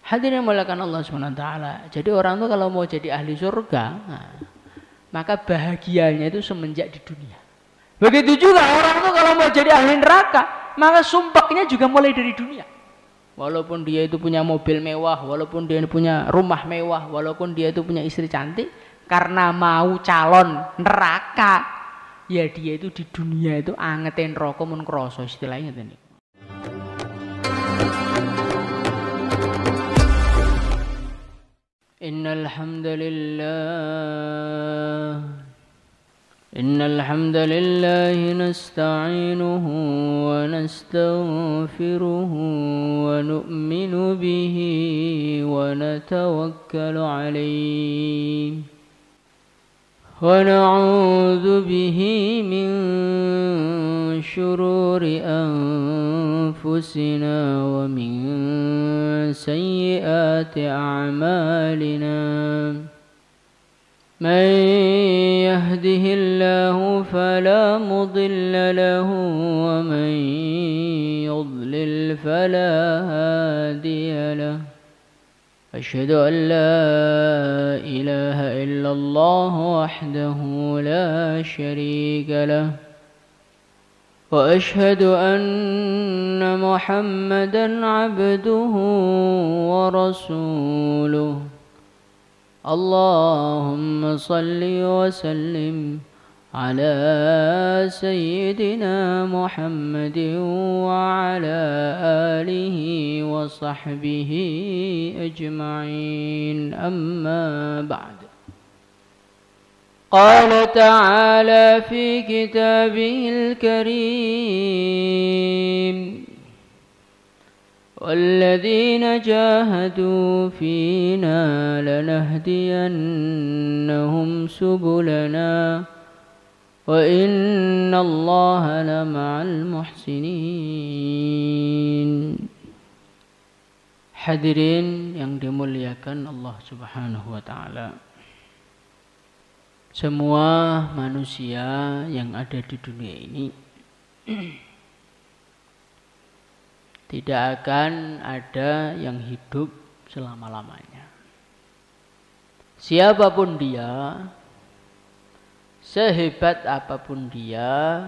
Hadirin mulakan Allah SWT. Jadi orang tuh kalau mau jadi ahli surga, nah, maka bahagianya itu semenjak di dunia. Begitu juga orang tuh kalau mau jadi ahli neraka, maka sumpahnya juga mulai dari dunia. Walaupun dia itu punya mobil mewah, walaupun dia punya rumah mewah, walaupun dia itu punya istri cantik, karena mau calon neraka, ya dia itu di dunia itu angetin rokok mun kroso istilahnya tadi. Innal hamdalillah nasta'inuhu wa nastaghfiruhu wa nu'minu bihi wa natawakkalu alayhi wa na'udzu bihi min syururi anfusina wa min sayyiati a'malina. من يهده الله فلا مضل له ومن يضلل فلا هادي له أشهد أن لا إله إلا الله وحده لا شريك له وأشهد أن محمدا عبده ورسوله اللهم صل وسلم على سيدنا محمد وعلى آله وصحبه أجمعين أما بعد قال تعالى في كتابه الكريم والذين جاهدوا فينا لنهدينهم سبلنا وإن الله لمع المحسنين. Hadirin yang dimuliakan Allah Subhanahu wa taala. Semua manusia yang ada di dunia ini tidak akan ada yang hidup selama-lamanya. Siapapun dia, sehebat apapun dia,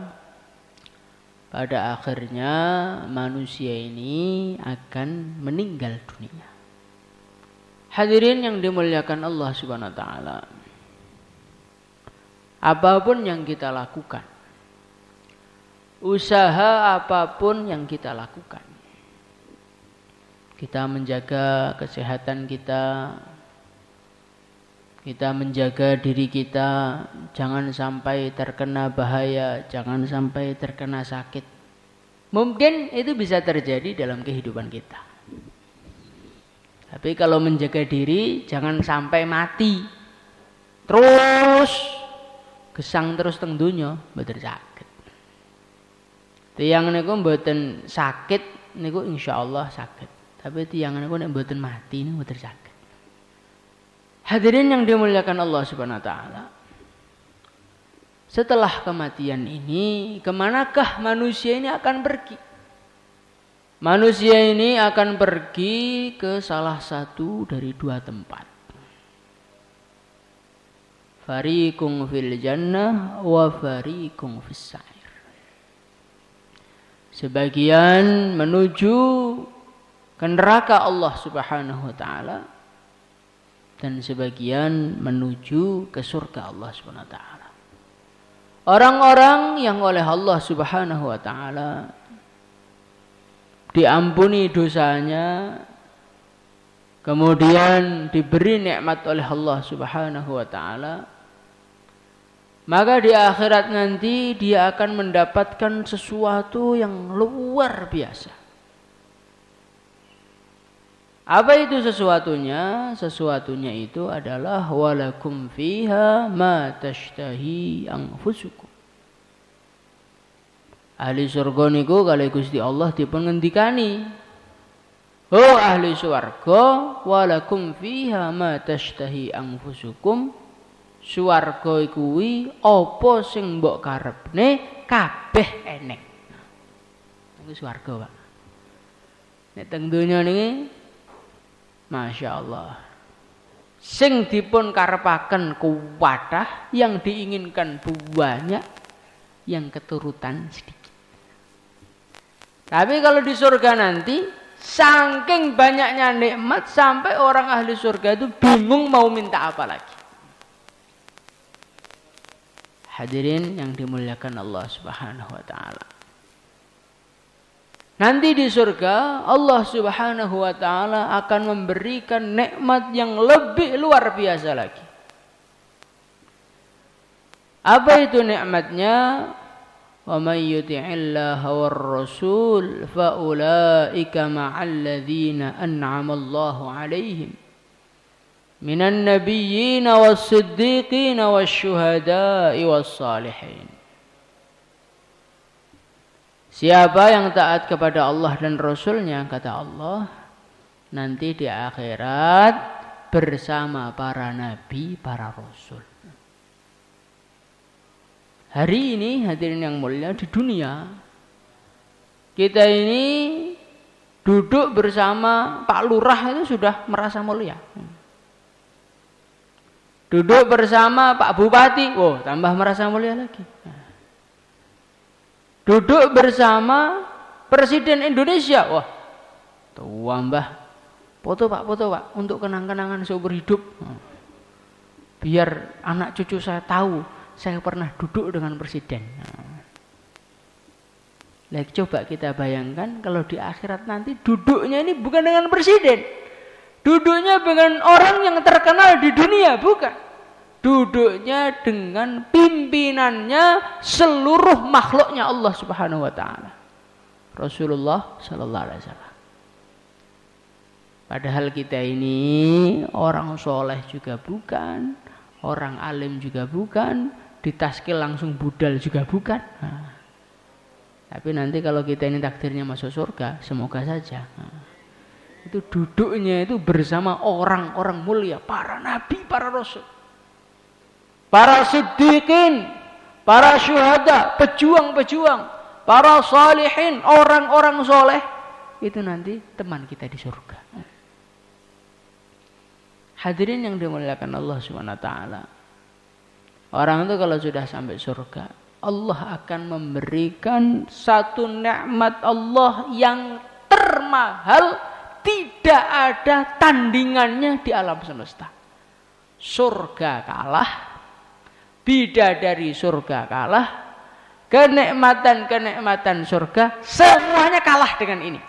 pada akhirnya manusia ini akan meninggal dunia. Hadirin yang dimuliakan Allah Subhanahu wa taala. Apapun yang kita lakukan, usaha apapun yang kita lakukan, kita menjaga kesehatan kita menjaga diri kita, jangan sampai terkena bahaya, jangan sampai terkena sakit. Mungkin itu bisa terjadi dalam kehidupan kita. Tapi kalau menjaga diri, jangan sampai mati. Terus gesang terus teng donya mboten sakit. Tiyang niku mboten sakit niku insyaallah sakit. Tapi tiyang niku nek mboten mati niku mboten saged. Hadirin yang dimuliakan Allah Subhanahu wa taala. Setelah kematian ini, kemanakah manusia ini akan pergi? Manusia ini akan pergi ke salah satu dari dua tempat. Fariqun fil jannah wa fariqun fis sa'ir. Sebagian menuju ke neraka Allah Subhanahu wa taala dan sebagian menuju ke surga Allah Subhanahu wa taala. Orang-orang yang oleh Allah Subhanahu wa taala diampuni dosanya, kemudian diberi nikmat oleh Allah Subhanahu wa taala, maka di akhirat nanti dia akan mendapatkan sesuatu yang luar biasa. Apa itu sesuatunya? Sesuatunya itu adalah walakum fiha ma tashtahi anfusukum. Ahli surga niku kalih Gusti Allah dipun ngendikani, "Oh ahli swarga, walakum fiha ma tashtahi anfusukum." Swarga kuwi apa sing mbok karepne kabeh enek. Niku swarga, Pak. Nek teng donya niki Masya Allah. Sing dipun karepaken kuwatah, yang diinginkan banyak, yang keturutan sedikit. Tapi kalau di surga nanti, saking banyaknya nikmat sampai orang ahli surga itu bingung mau minta apa lagi. Hadirin yang dimuliakan Allah Subhanahu wa taala. Nanti di surga Allah Subhanahu wa taala akan memberikan nikmat yang lebih luar biasa lagi. Apa itu nikmatnya? Wa may yuti'illaha war rasul fa ulaika ma'al ladzina an'ama Allahu 'alaihim minan nabiyyin was-siddiqin wasyuhada'i was-salihin. Siapa yang taat kepada Allah dan Rasulnya, kata Allah, nanti di akhirat bersama para nabi, para rasul. Hari ini hadirin yang mulia, di dunia kita ini duduk bersama Pak Lurah itu sudah merasa mulia. Duduk bersama Pak Bupati, tambah merasa mulia lagi. Duduk bersama Presiden Indonesia, tua mbah, foto pak, untuk kenang-kenangan seumur hidup. Biar anak cucu saya tahu saya pernah duduk dengan Presiden. Coba kita bayangkan kalau di akhirat nanti duduknya ini bukan dengan Presiden, duduknya dengan orang yang terkenal di dunia, bukan. Duduknya dengan pimpinannya seluruh makhluknya Allah Subhanahu wa taala. Rasulullah sallallahu alaihi wasallam. Padahal kita ini orang soleh juga bukan, orang alim juga bukan, ditaskil langsung budal juga bukan. Tapi nanti kalau kita ini takdirnya masuk surga, semoga saja. Itu duduknya itu bersama orang-orang mulia, para nabi, para rasul. Para siddiqin, para syuhada, pejuang-pejuang, para salihin, orang-orang soleh, itu nanti teman kita di surga. Hadirin yang dimuliakan Allah Subhanahu wa taala. Orang itu kalau sudah sampai surga, Allah akan memberikan satu nikmat Allah yang termahal, tidak ada tandingannya di alam semesta. Surga kalah, bidadari surga kalah, kenikmatan surga semuanya kalah dengan ini.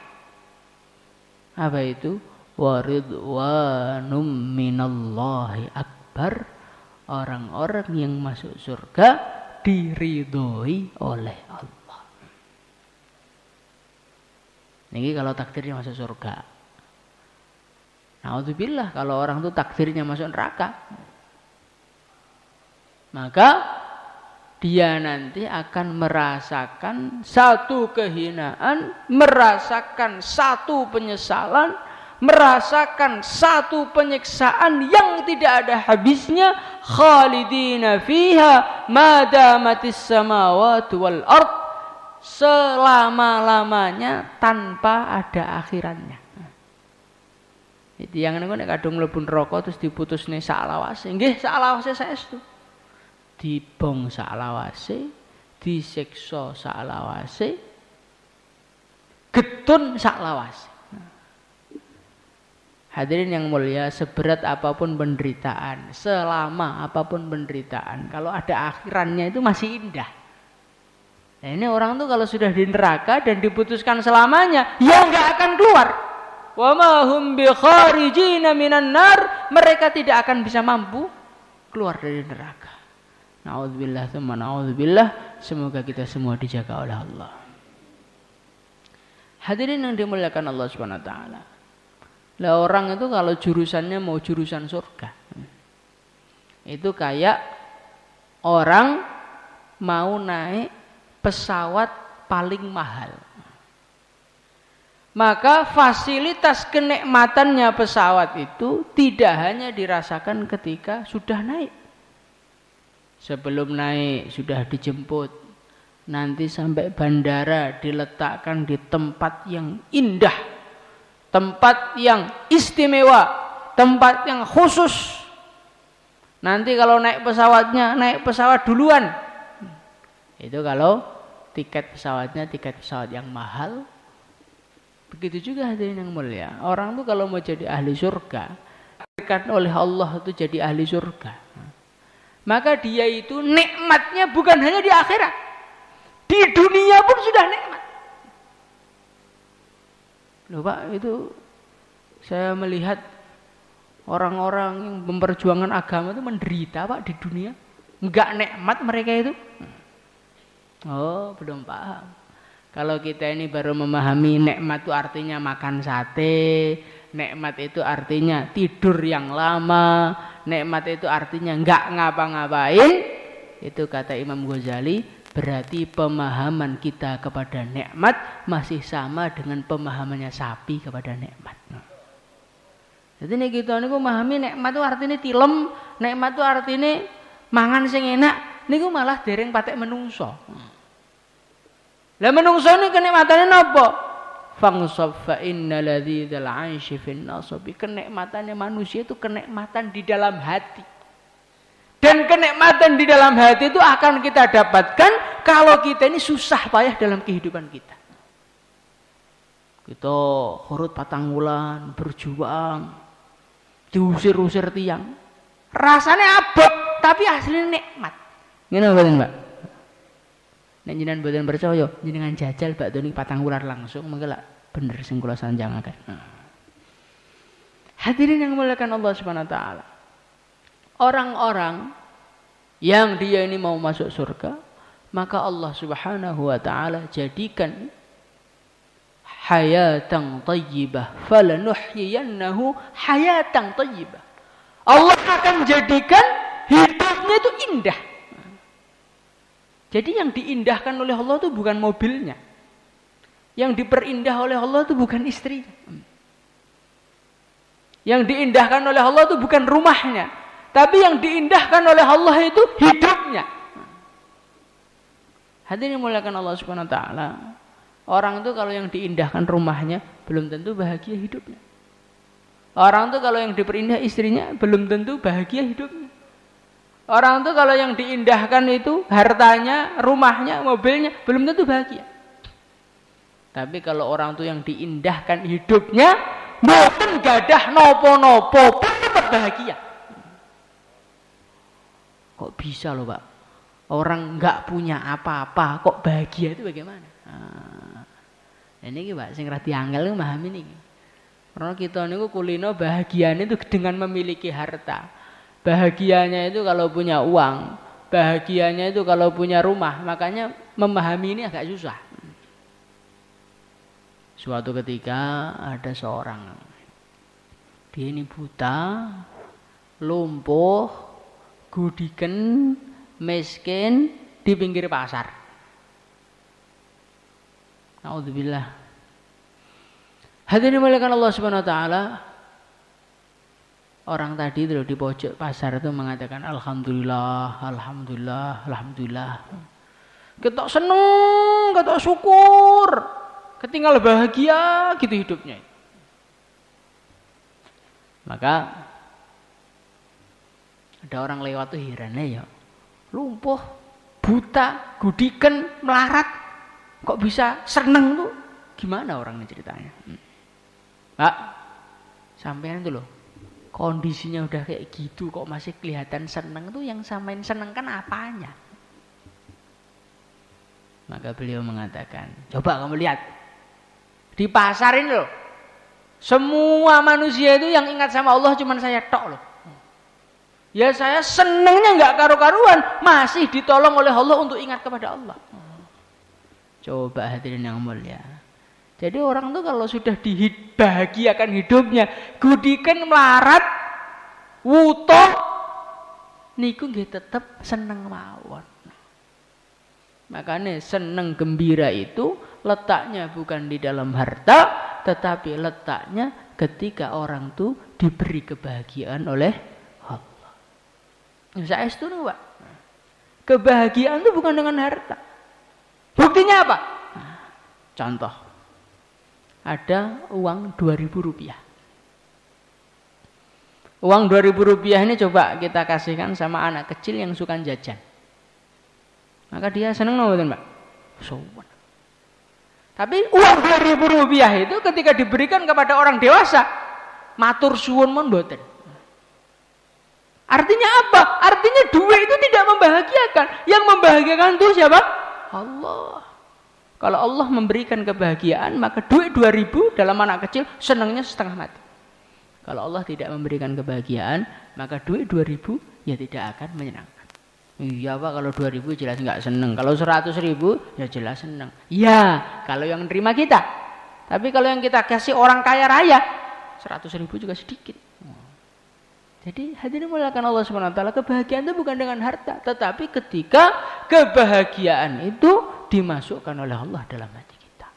Apa itu? Waridwanum minallahi akbar. Orang-orang yang masuk surga diridhoi oleh Allah. Ini kalau takdirnya masuk surga. Na'udzubillah kalau orang itu takdirnya masuk neraka, maka dia nanti akan merasakan satu kehinaan, merasakan satu penyesalan, merasakan satu penyiksaan yang tidak ada habisnya. Khalidina fiha ma damatis samawati wal ard, selama-lamanya tanpa ada akhirannya. Itu yang nek kadung mlebu neraka terus diputusne sak lawase. Nggih, sak lawase saestu. Dibong saklawase, disiksa saklawase, getun saklawase. Hadirin yang mulia, seberat apapun penderitaan, selama apapun penderitaan, kalau ada akhirannya itu masih indah. Nah ini orang tuh kalau sudah di neraka dan diputuskan selamanya, ya nggak akan keluar. Wa ma hum bi kharijina minan nar, mereka tidak akan bisa mampu keluar dari neraka. Na'udzubillah tsumma na'udzubillah. Semoga kita semua dijaga oleh Allah. Hadirin yang dimuliakan Allah Subhanahu wa taala. Lah orang itu kalau jurusannya mau jurusan surga, itu kayak orang mau naik pesawat paling mahal. Maka fasilitas kenikmatannya pesawat itu tidak hanya dirasakan ketika sudah naik. Sebelum naik sudah dijemput, nanti sampai bandara diletakkan di tempat yang indah, tempat yang istimewa, tempat yang khusus. Nanti kalau naik pesawatnya, naik pesawat duluan. Itu kalau tiket pesawatnya tiket pesawat yang mahal. Begitu juga hadirin yang mulia. Orang tuh kalau mau jadi ahli surga, diberikan oleh Allah itu jadi ahli surga. Maka dia itu nikmatnya bukan hanya di akhirat. Di dunia pun sudah nikmat. Loh Pak, itu saya melihat orang-orang yang memperjuangkan agama itu menderita Pak di dunia. Enggak nikmat mereka itu. Oh, belum paham. Kalau kita ini baru memahami nikmat itu artinya makan sate, nikmat itu artinya tidur yang lama, nikmat itu artinya enggak ngapa-ngapain, itu kata Imam Ghazali, berarti pemahaman kita kepada nikmat masih sama dengan pemahamannya sapi kepada nikmat. Jadi nih kita niku memahami nikmat itu artinya tilem, nikmat itu artinya mangan sing enak, niku malah dereng patek menungso. Lah menungso ini kenikmatannya napa? Fangsab fa inna ladzal 'aishi fin nasabi. Kenikmatannya manusia itu kenikmatan di dalam hati. Dan kenikmatan di dalam hati itu akan kita dapatkan kalau kita ini susah payah dalam kehidupan kita. Kita khurut patang wulan, berjuang, diusir-usir tiang. Rasanya abot, tapi aslinya nikmat. Ngene mboten, Mbak? Nek jenengan mboten percaya, jenengan jajal bakdo niki patang wulan langsung mengko lak bener sing kula sanjangaken. Hadirin yang dimuliakan Allah Subhanahu wa taala. Orang-orang yang dia ini mau masuk surga, maka Allah Subhanahu wa taala jadikan hayatan thayyibah, falanuhyiyannahu hayatan thayyibah. Allah akan jadikan hidupnya itu indah. Jadi yang diindahkan oleh Allah itu bukan mobilnya. Yang diperindah oleh Allah itu bukan istrinya. Yang diindahkan oleh Allah itu bukan rumahnya. Tapi yang diindahkan oleh Allah itu hidupnya. Hadirin dimuliakan Allah Subhanahu wa taala. Orang itu kalau yang diindahkan rumahnya belum tentu bahagia hidupnya. Orang itu kalau yang diperindah istrinya belum tentu bahagia hidupnya. Orang itu kalau yang diindahkan itu hartanya, rumahnya, mobilnya belum tentu bahagia. Tapi kalau orang itu yang diindahkan hidupnya, mboten gadah nopo-nopo pun tetap bahagia. Kok bisa loh Pak? Orang nggak punya apa-apa kok bahagia itu bagaimana? Ini Pak, sing radi angel memahami niki. Karena kita niku kulino bahagianya itu dengan memiliki harta. Bahagianya itu kalau punya uang, bahagianya itu kalau punya rumah. Makanya memahami ini agak susah. Suatu ketika ada seorang, dia ini buta, lumpuh, gudiken, miskin di pinggir pasar. Naudzubillah. Hadirin dimuliakan Allah Subhanahu wa taala. Orang tadi itu di pojok pasar itu mengatakan alhamdulillah, alhamdulillah, alhamdulillah. Ketok seneng, ketok syukur, ketinggal bahagia gitu hidupnya. Maka ada orang lewat tuh herannya ya, lumpuh, buta, gudiken, melarat, kok bisa seneng tuh? Gimana orang ini ceritanya? Pak, sampean itu loh. Kondisinya udah kayak gitu kok masih kelihatan seneng tuh, yang samain seneng kan apanya? Maka beliau mengatakan, coba kamu lihat di pasar ini loh, semua manusia itu yang ingat sama Allah cuma saya tok loh. Ya saya senengnya nggak karu-karuan, masih ditolong oleh Allah untuk ingat kepada Allah. Coba hadirin yang mulia. Jadi orang tuh kalau sudah dibahagiakan hidupnya, gudikan melarat, wuto, niku nggih tetep seneng mawon. Makanya seneng gembira itu letaknya bukan di dalam harta, tetapi letaknya ketika orang tuh diberi kebahagiaan oleh Allah. Saya setuju Pak. Kebahagiaan itu bukan dengan harta. Buktinya apa? Contoh. ada uang 2.000 rupiah. Uang 2.000 rupiah ini coba kita kasihkan sama anak kecil yang suka jajan. Maka dia seneng betul Mbak? Sopan. Tapi uang 2.000 rupiah itu ketika diberikan kepada orang dewasa, matur suwun mon mboten. Artinya apa? Artinya duit itu tidak membahagiakan. Yang membahagiakan itu siapa? Allah. Kalau Allah memberikan kebahagiaan, maka duit 2.000 dalam anak kecil senangnya setengah mati. Kalau Allah tidak memberikan kebahagiaan, maka duit 2.000 ya tidak akan menyenangkan. Iya Pak, kalau 2.000 jelas nggak seneng. Kalau 100.000 ya jelas seneng. Iya, kalau yang nerima kita. Tapi kalau yang kita kasih orang kaya raya, 100.000 juga sedikit. Jadi hadirin muliakan Allah SWT, kebahagiaan itu bukan dengan harta, tetapi ketika kebahagiaan itu dimasukkan oleh Allah dalam hati kita.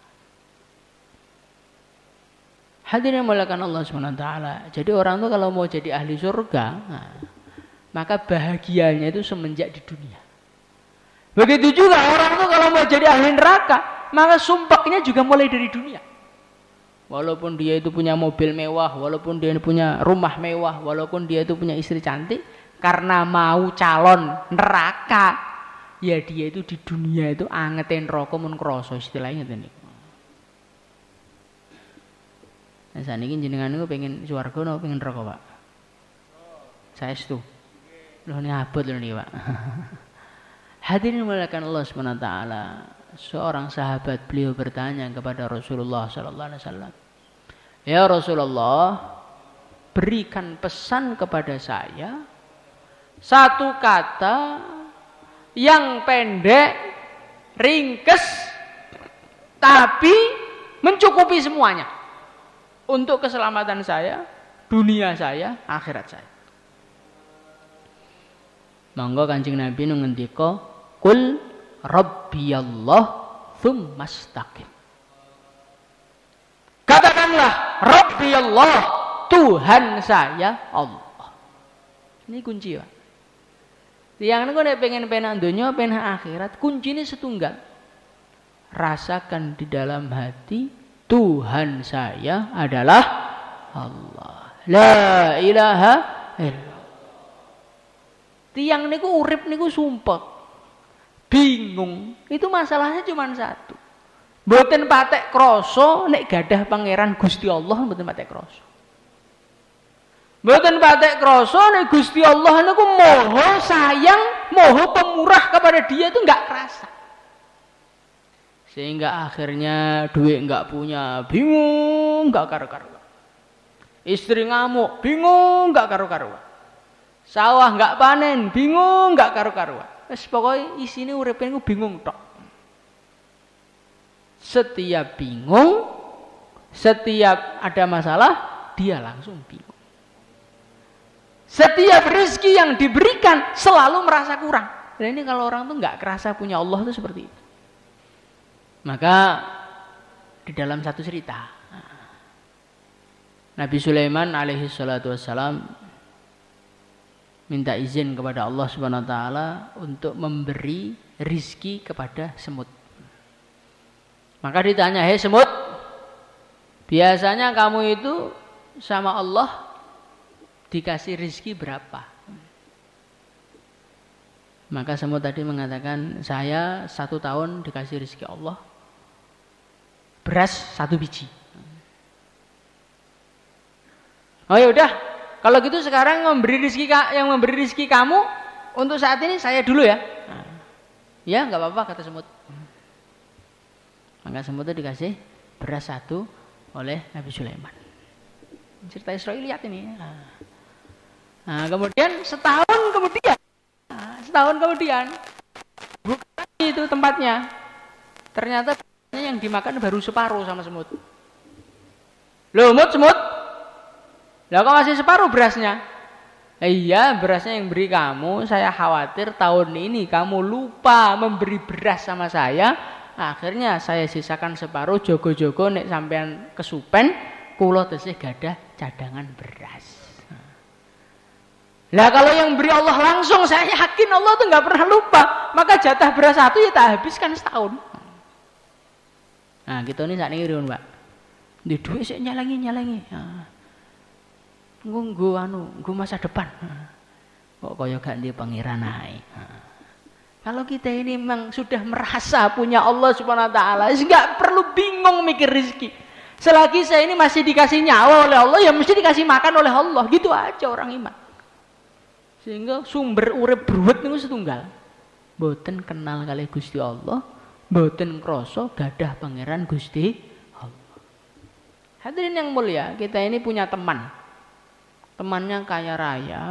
Hadirin muliakan Allah SWT. Jadi orang itu kalau mau jadi ahli surga, maka bahagianya itu semenjak di dunia. Begitu juga orang itu kalau mau jadi ahli neraka, maka sumpahnya juga mulai dari dunia. Walaupun dia itu punya mobil mewah, walaupun dia punya rumah mewah, walaupun dia itu punya istri cantik, karena mau calon neraka, ya dia itu di dunia itu angetin rokok mun kroso istilahnya itu nih. Nah, saat ini jenengan itu pengen swarga atau pengen rokok Pak? Saya itu. Loh ini abot loh nih Pak. Hadirin muliakan Allah SWT. Seorang sahabat beliau bertanya kepada Rasulullah SAW, ya Rasulullah, berikan pesan kepada saya satu kata yang pendek, ringkes, tapi mencukupi semuanya untuk keselamatan saya, dunia saya, akhirat saya. Monggo Kanjeng Nabi ngendika, "Qul Rabbiyallah tsumastaqim." Katakanlah, Rabbiyallah, Tuhan saya Allah. Ini kunci Pak. Tiang niku nek pengen penak donya, penak akhirat, kuncinya setunggal. Rasakan di dalam hati Tuhan saya adalah Allah. La ilaha illallah. Tiang niku urip niku sumpah. Bingung. Itu masalahnya cuma satu. Mboten patek krasa nek gadah pangeran Gusti Allah mboten patek krasa. Mboten patek krasa nek Gusti Allah niku moho sayang, moho pemurah kepada dia itu enggak kerasa. Sehingga akhirnya duit enggak punya, bingung enggak karu-karuan. Istri ngamuk, bingung enggak karu-karuan. Sawah enggak panen, bingung enggak karu-karuan. Wes pokoke isine uripe niku bingung tok. Setiap bingung, setiap ada masalah, dia langsung bingung. Setiap rezeki yang diberikan selalu merasa kurang. Dan ini kalau orang tuh nggak kerasa punya Allah itu seperti itu. Maka di dalam satu cerita, Nabi Sulaiman alaihi salatu wassalam minta izin kepada Allah Subhanahu wa taala untuk memberi rizki kepada semut. Maka ditanya, "Hei semut, biasanya kamu itu sama Allah dikasih rizki berapa?" Maka semut tadi mengatakan, "Saya 1 tahun dikasih rizki Allah beras 1 biji." Oh ya udah, kalau gitu sekarang yang memberi rizki kamu untuk saat ini saya dulu ya. Ya nggak apa-apa kata semut. Maka semut itu dikasih beras 1 oleh Nabi Sulaiman. Cerita Israiliyat ini. Nah, kemudian setahun kemudian bukan lagi itu tempatnya. Ternyata yang dimakan baru separuh sama semut. Loh, semut. Lah kok masih separuh berasnya? Iya, berasnya yang beri kamu. Saya khawatir tahun ini kamu lupa memberi beras sama saya. Akhirnya saya sisakan separuh, jogo-jogo nek sampean kesupen, kula tesih gadah cadangan beras. Lah kalau yang beri Allah langsung, saya yakin Allah tuh nggak pernah lupa. Maka jatah beras 1 ya tak habiskan setahun. Nah, kita ini saat ini riun, Pak. Di duit sik nyalangi. Nggo masa depan. Kok kaya gak ndek pangeran ae. Kalau kita ini memang sudah merasa punya Allah Subhanahu wa taala, enggak perlu bingung mikir rezeki. Selagi saya ini masih dikasih nyawa oleh Allah, ya mesti dikasih makan oleh Allah. Gitu aja orang iman. Sehingga sumber urip bruwet niku setunggal. Mboten kenal kali Gusti Allah, mboten krasa gadah pangeran Gusti Allah. Hadirin yang mulia, kita ini punya teman. Temannya kaya raya,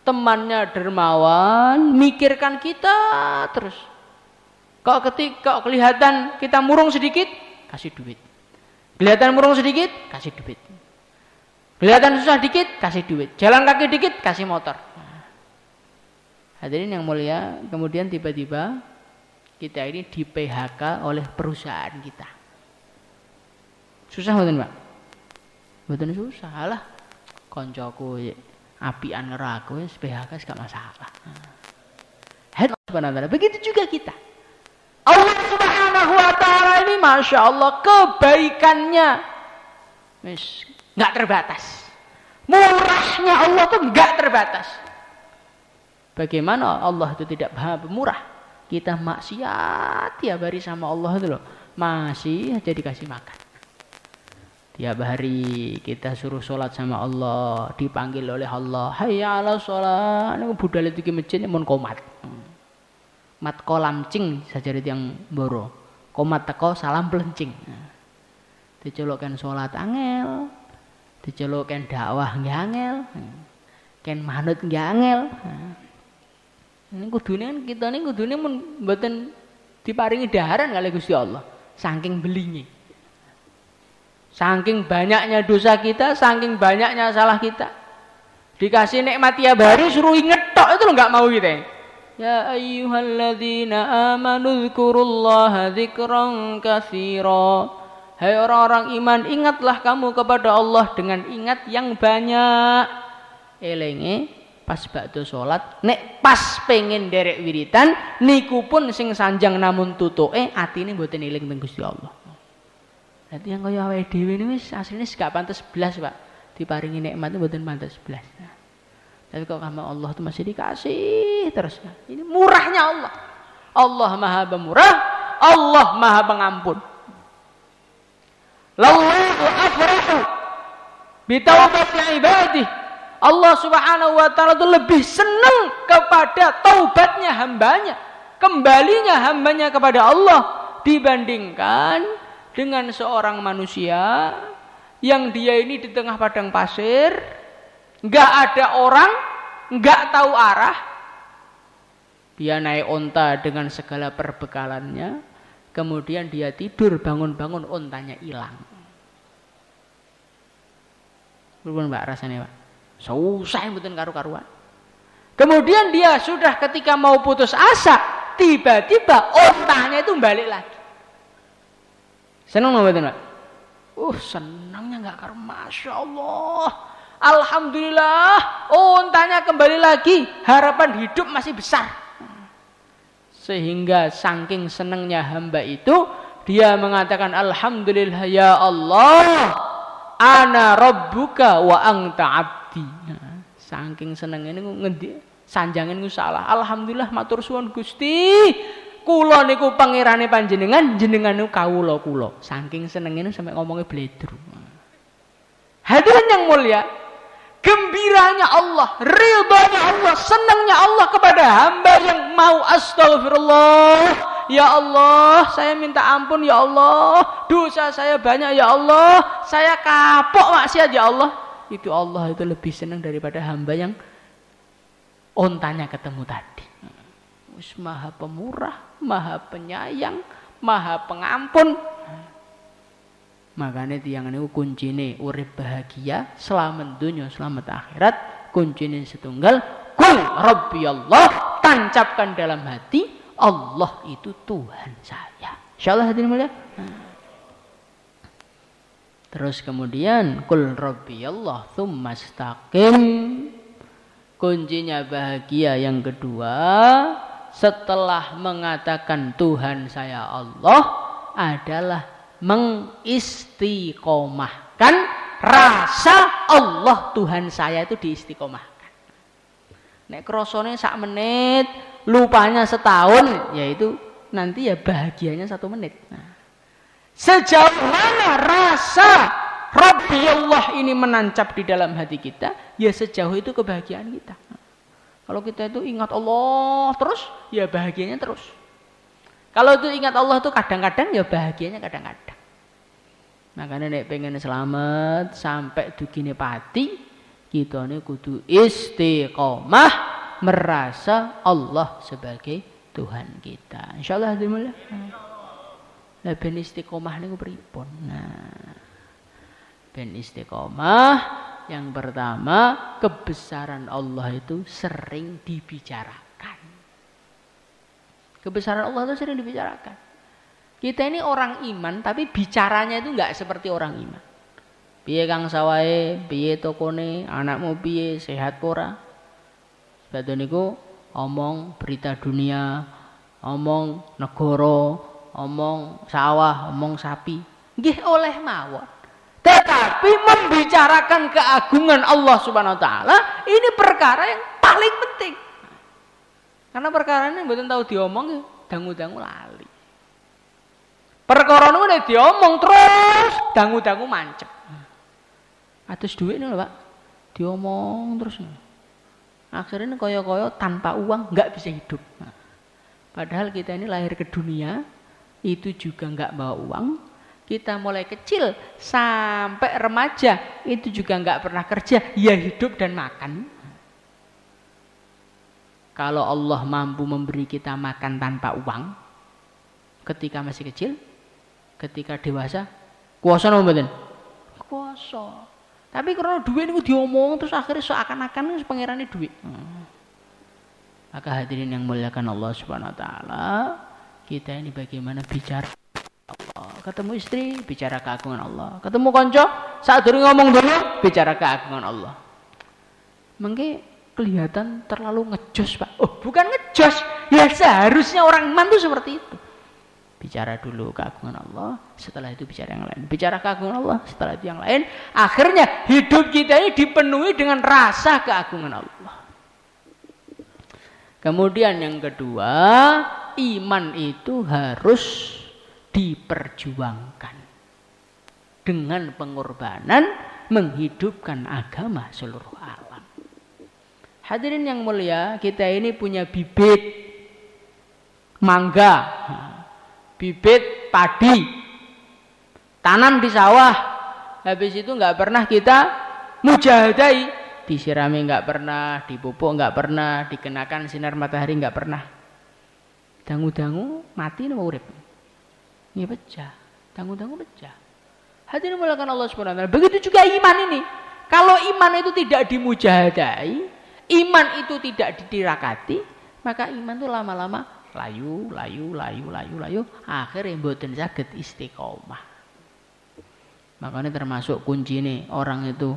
temannya dermawan, mikirkan kita terus. Kalau kelihatan kita murung sedikit, kasih duit. Kelihatan murung sedikit, kasih duit. Kelihatan susah dikit, kasih duit. Jalan kaki dikit, kasih motor. Hadirin yang mulia, kemudian tiba-tiba kita ini di PHK oleh perusahaan kita. Susah betul Pak? Betul susah lah. Koncoku apian ngeraku PHK gak masalah. Begitu juga kita. Allah Subhanahu wa taala ini Masya Allah kebaikannya gak terbatas. Murahnya Allah tuh gak terbatas. Bagaimana Allah itu tidak pemurah? Kita maksiat tiap hari sama Allah itu loh. Masih aja dikasih makan. Tiap hari kita suruh sholat sama Allah, dipanggil oleh Allah, hayya ala sholat. Ini budal itu ke masjid mun komat. Mat kolam cing saja yang boro. Komat teko salam pelencing. Dicelukkan sholat angel, dicelukkan dakwah nggih angel, ken manut nggih angel. Ini kudune kita ini kudune mun mboten diparingi daharan kali Gusti Allah. Saking belinge. Saking banyaknya dosa kita, saking banyaknya salah kita. Dikasih nikmat tiap hari suruh inget tok itu enggak mau kita. Ya ayyuhalladzina amanu dzkurullaha dzikran katsira. Hai orang-orang iman, ingatlah kamu kepada Allah dengan ingat yang banyak. Elenge pas bakdo salat, nek pas pengen derek wiritan, niku pun sing sanjang namun tutuke atine mboten eling teng Gusti Allah. Dadi yang kaya awake dhewe niku wis asline gak pantes blas, Pak. Diparingi nikmat mboten pantes blas. Tapi kok sama Allah itu masih dikasih terus. Ini murahnya Allah. Allah Maha Pemurah, Allah Maha Pengampun. Lallahu afrahu bi taubati ibadihi. Allah Subhanahu wa taala itu lebih senang kepada taubatnya hambanya, kembalinya hambanya kepada Allah dibandingkan dengan seorang manusia yang dia ini di tengah padang pasir, nggak ada orang, nggak tahu arah, dia naik onta dengan segala perbekalannya, kemudian dia tidur bangun-bangun ontanya hilang. Berapa Mbak rasanya Pak? Susah mboten karu-karuan. Kemudian dia sudah ketika mau putus asa, tiba-tiba ontanya itu balik lagi. Senang mboten, Pak? Senangnya enggak karu, Masya Allah. Alhamdulillah, ontanya kembali lagi, harapan hidup masih besar. Sehingga saking senangnya hamba itu, dia mengatakan alhamdulillah ya Allah, ana rabbuka wa anta abdi. Saking seneng ini ngendi sanjangan niku salah. Alhamdulillah matur suwun Gusti. Kula niku pangerane panjenengan, jenengan niku kawula kula. Saking senengene sampai ngomongnya bledru. Hadirin yang mulia, gembiranya Allah, ridhonya Allah, senangnya Allah kepada hamba yang mau astagfirullah. Ya Allah, saya minta ampun ya Allah. Dosa saya banyak ya Allah. Saya kapok maksiat ya Allah. Itu Allah itu lebih senang daripada hamba yang ontanya ketemu tadi. Wis Maha Pemurah, Maha Penyayang, Maha Pengampun. Makanya tiang niku kuncine urip bahagia selamat dunia selamat akhirat, kuncine setunggal kul rabbi Allah, tancapkan dalam hati Allah itu Tuhan saya. Insyaallah hadirin mulia. Terus kemudian kul rabbiyallah tsumma istaqim. Kuncinya bahagia yang kedua setelah mengatakan Tuhan saya Allah adalah mengistiqomahkan rasa Allah Tuhan saya itu diistiqomahkan. Nek krasane sak menit, lupanya setahun, yaitu nanti ya bahagianya 1 menit. Nah, sejauh mana rasa Rabbi Allah ini menancap di dalam hati kita, ya sejauh itu kebahagiaan kita. Kalau kita itu ingat Allah terus, ya bahagianya terus. Kalau itu ingat Allah itu kadang-kadang, ya bahagianya kadang-kadang. Makanya nek pengen selamat sampai dugine pati, kita ini kudu istiqomah merasa Allah sebagai Tuhan kita. Insyaallah dimulai. Lah ben istiqomah niku pripun? Nah, ben istiqomah yang pertama, kebesaran Allah itu sering dibicarakan. Kebesaran Allah itu sering dibicarakan. Kita ini orang iman, tapi bicaranya itu enggak seperti orang iman. Piye kang sawahe, piye tokone, anakmu piye, sehat ora? Sebab niku omong berita dunia, omong negara, omong sawah, omong sapi. Nggih oleh mawon. Tetapi membicarakan keagungan Allah Subhanahu wa taala ini perkara yang paling penting. Karena perkara ini mboten tahu diomong dangu-dangu lali. Perkara niku nek diomong terus dangu-dangu mancep. Atus duit niku lho, Pak. Diomong terus. Akhirnya kaya-kaya tanpa uang enggak bisa hidup. Padahal kita ini lahir ke dunia itu juga enggak bawa uang. Kita mulai kecil sampai remaja itu juga nggak pernah kerja, ya hidup dan makan. Kalau Allah mampu memberi kita makan tanpa uang ketika masih kecil, ketika dewasa, kuasa nopo mboten? Kuasa. Tapi karena duit itu diomong terus akhirnya seakan-akan pangerane duit. Maka hadirin yang muliakan Allah Subhanahu wa taala, kita ini bagaimana bicara Allah. Ketemu istri bicara keagungan Allah, ketemu konco saat durung ngomong dulu bicara keagungan Allah. Mengke kelihatan terlalu ngejos, Pak. Oh, bukan ngejos. Ya seharusnya orang iman itu seperti itu. Bicara dulu keagungan Allah, setelah itu bicara yang lain. Bicara keagungan Allah, setelah itu yang lain. Akhirnya hidup kita ini dipenuhi dengan rasa keagungan Allah. Kemudian yang kedua, iman itu harus diperjuangkan dengan pengorbanan menghidupkan agama seluruh alam. Hadirin yang mulia, kita ini punya bibit mangga, bibit padi, tanam di sawah. Habis itu nggak pernah kita mujahadai, disirami nggak pernah, dipupuk nggak pernah, dikenakan sinar matahari nggak pernah. Dangu-dangu mati nih urip. Ini pecah, dangu-dangu pecah. Hadirin mulakan Allah Subhanahu wa taala. Begitu juga iman ini. Kalau iman itu tidak dimujahadai, iman itu tidak ditirakati, maka iman itu lama-lama layu, akhirnya mboten saged istiqomah. Makanya termasuk kunci ini orang itu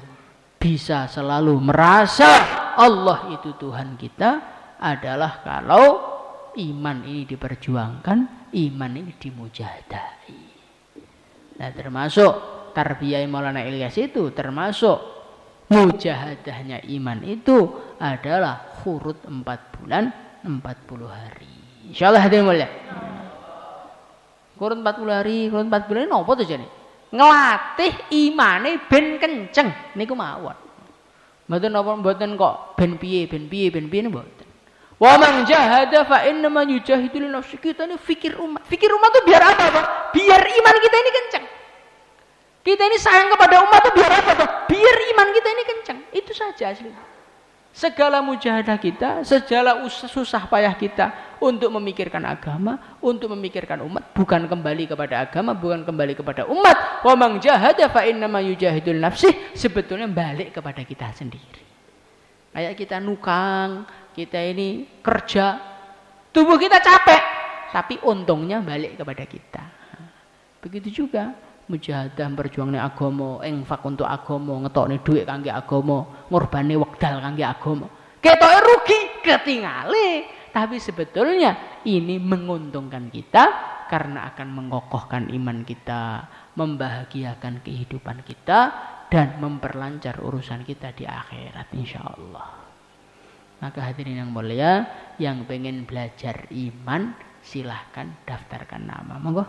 bisa selalu merasa Allah itu Tuhan kita adalah kalau iman ini diperjuangkan, iman ini dimujahadai. Nah, termasuk tarbiyah Maulana Ilyas itu termasuk mujahadahnya iman itu adalah khurut 4 bulan 40 hari. Insyaallah hadirin mulia. Khurut 40 hari, khurut 4 bulan napa to jane? Nglatih imane ben kenceng niku mawon. Mboten napa mboten kok ben piye mboten. Wa man jahada fa innama yujahidu li nafsi. Kita ini fikir umat. Fikir umat itu biar apa, Pak? Biar iman kita ini kencang. Kita ini sayang kepada umat itu biar apa, Pak? Biar iman kita ini kencang. Itu saja aslinya. Segala mujahadah kita, segala susah payah kita untuk memikirkan agama, untuk memikirkan umat, bukan kembali kepada agama, bukan kembali kepada umat. Wa man jahada fa innama yujahidu li nafsi. Sebetulnya balik kepada kita sendiri. Kayak kita nukang, kita ini kerja, tubuh kita capek, tapi untungnya balik kepada kita. Begitu juga mujahadah berjuangnya agama, infak untuk agama, ngetokne duit kangge agama, ngorbane wekdal kangge agama. Ketoke rugi, ketingale, tapi sebetulnya ini menguntungkan kita karena akan mengokohkan iman kita, membahagiakan kehidupan kita, dan memperlancar urusan kita di akhirat insyaallah. Maka hadirin yang mulia, yang pengen belajar iman silahkan daftarkan nama. Monggo.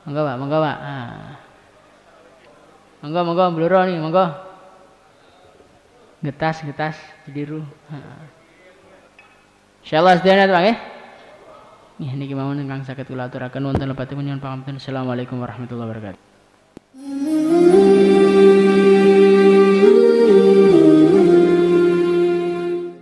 Monggo Pak, monggo Pak. Monggo bluro nih, monggo. Getas jediru. Insyaallah sedaya Pak nggih. Nggih niki mawon ingkang saged kula aturaken wonten lebatipun nyuwun pangapunten. Assalamualaikum warahmatullahi wabarakatuh.